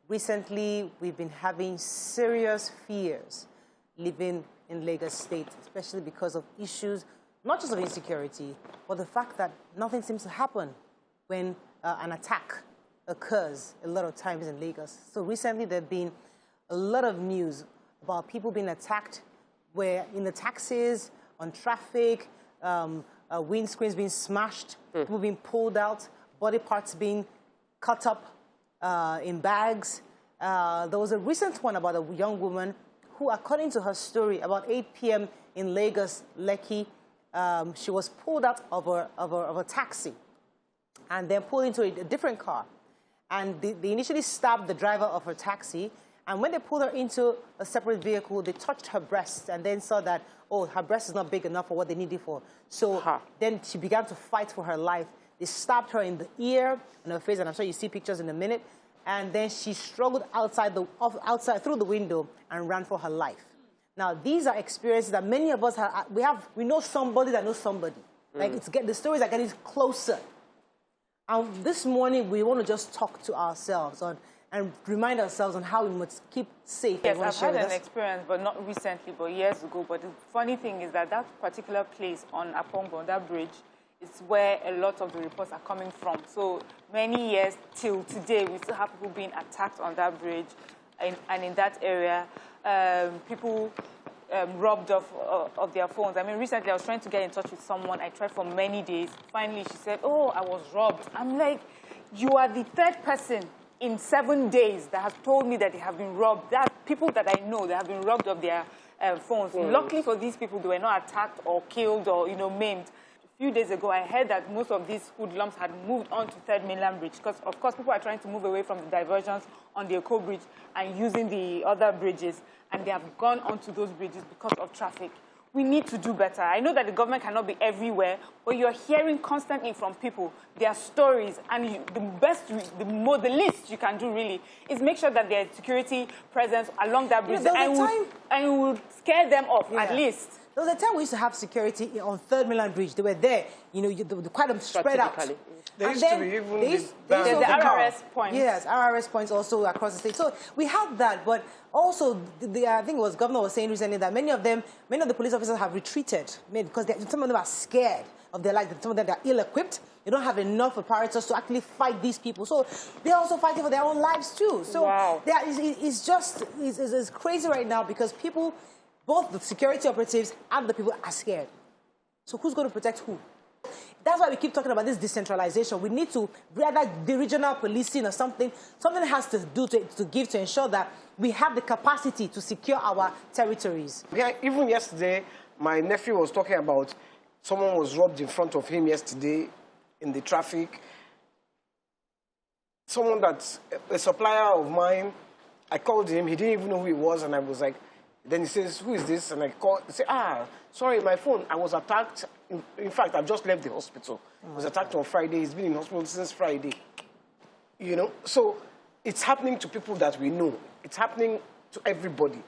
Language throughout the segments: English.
recently we've been having serious fears living in Lagos State, especially because of issues, not just of insecurity, but the fact that nothing seems to happen when an attack occurs a lot of times in Lagos. So recently there have been a lot of news about people being attacked where in the taxis, on traffic, windscreens being smashed, people being pulled out, body parts being cut up in bags. There was a recent one about a young woman who, according to her story, about 8 p.m. in Lagos, Lekki, she was pulled out of a taxi and then pulled into a different car. And they initially stabbed the driver of her taxi. And when they pulled her into a separate vehicle, they touched her breast and then saw that, oh, her breast is not big enough for what they need it for. So then she began to fight for her life. They stabbed her in the ear and her face, and I'm sure you see pictures in a minute. And then she struggled outside through the window and ran for her life. Now, these are experiences that many of us have. We know somebody that knows somebody. Like the stories are getting closer. And this morning, we want to just talk to ourselves and remind ourselves on how we must keep safe. Yes, I've had an experience, but not recently, but years ago. But the funny thing is that that particular place on Apongo, that bridge, is where a lot of the reports are coming from. So many years till today, we still have people being attacked on that bridge, and in that area, people robbed of their phones. I mean, recently I was trying to get in touch with someone. I tried for many days. Finally, she said, oh, I was robbed. I'm like, you are the third person in 7 days that has told me that they have been robbed. That people that I know, they have been robbed of their phones. Luckily for these people, they were not attacked or killed or, maimed. A few days ago, I heard that most of these hoodlums had moved on to Third Mainland Bridge because, of course, people are trying to move away from the diversions on the Eko Bridge and using the other bridges, and they have gone onto those bridges because of traffic. We need to do better. I know that the government cannot be everywhere, but you're hearing constantly from people their stories, and the least you can do really is make sure that there's security presence along that bridge, and we will scare them off at least. There was a time we used to have security on Third Mainland Bridge. They were there, quite spread out. There used to be even there's the RRS points. Yes, RRS points also across the state. So we have that, but also I think it was Governor was saying recently that many of the police officers have retreated because some of them are scared of their life. Some of them are ill-equipped. They don't have enough apparatus to actually fight these people. So they're also fighting for their own lives too. So it's crazy right now because people, both the security operatives and the people are scared. So who's going to protect who? That's why we keep talking about this decentralization. We need to, rather the regional policing or something has to do to ensure that we have the capacity to secure our territories. Yeah, even yesterday, my nephew was talking about someone was robbed in front of him yesterday in the traffic. Someone that's a supplier of mine, I called him, he didn't even know who he was, and I was like, then he says, who is this? And I called, he said, sorry, my phone, I was attacked. In fact, I've just left the hospital. I was attacked on Friday. He's been in hospital since Friday. So it's happening to people that we know. It's happening to everybody.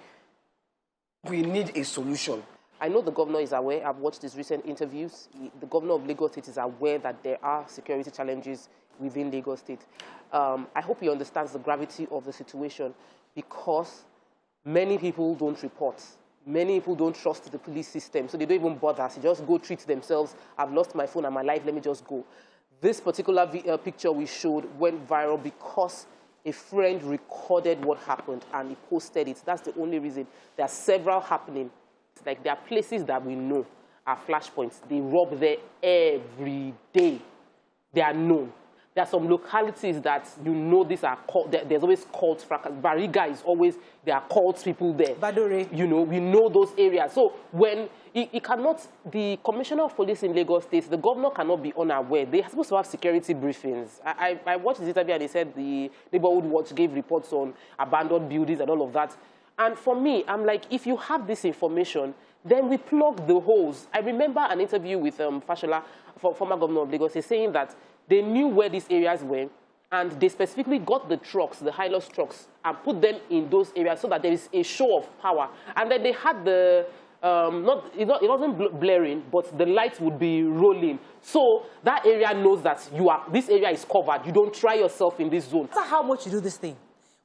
We need a solution. I know the governor is aware. I've watched his recent interviews. The governor of Lagos State is aware that there are security challenges within Lagos State. I hope he understands the gravity of the situation because many people don't report. Many people don't trust the police system, so they don't even bother. They just go treat themselves. I've lost my phone and my life, let me just go. This particular picture we showed went viral because a friend recorded what happened and he posted it. That's the only reason. There are several happening. It's like there are places that we know are flashpoints. They rob there every day. They are known. There are some localities that these are called, there's always cult fracas. Bariga is always, there are cult people there. Badore. We know those areas. So when he cannot, the commissioner of police in Lagos State, the governor cannot be unaware. They are supposed to have security briefings. I watched this interview and they said the neighborhood watch gave reports on abandoned buildings and all of that. And for me, I'm like, if you have this information, then we plug the holes. I remember an interview with Fashola, former governor of Lagos, saying that they knew where these areas were, and they specifically got the trucks, the Hilux trucks, and put them in those areas so that there is a show of power. And then they had the, it wasn't blaring, but the lights would be rolling. So that area knows that this area is covered. You don't try yourself in this zone. That's how much you do this thing.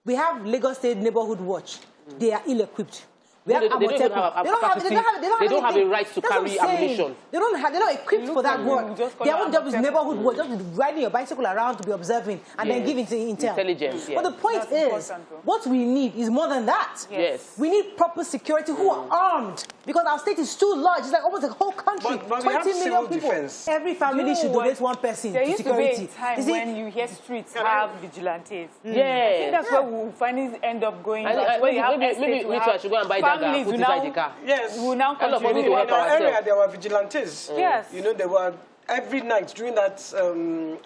We have Lagos State Neighborhood Watch. They are ill-equipped. We have They don't even have a capacity. They don't have a right to carry ammunition. They're not equipped for that work. Their own job is neighborhood watch, just riding your bicycle around to be observing and then giving intelligence. But the point is, what we need is more than that. Yes. We need proper security who are armed, because our state is too large. It's like almost the whole country. But 20 million people. Defense. Every family should donate one person there to used security. To be a time when you hear streets have vigilantes. Yeah. I think that's where we'll finally end up going. Maybe I should go and buy that put inside the car. Yes. We will now in our area, there were vigilantes. Yes. You know, there were every night during that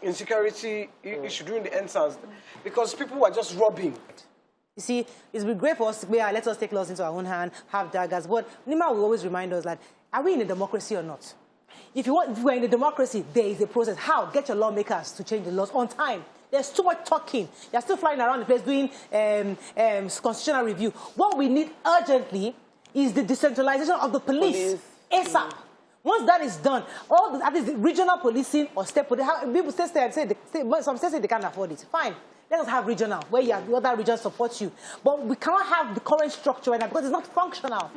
insecurity issue, during the NSAS, because people were just robbing. You see, it's been great for us to let us take laws into our own hand, have daggers. But Nima will always remind us that, are we in a democracy or not? If we're in a democracy, there is a process. How? Get your lawmakers to change the laws on time. There's too much talking. They're still flying around the place doing constitutional review. What we need urgently is the decentralization of the police. ASAP. Once that is done, that is regional policing or state policing. People some states say they can't afford it. Fine. Let us have regional, where the other region supports you. But we cannot have the current structure right now because it's not functional.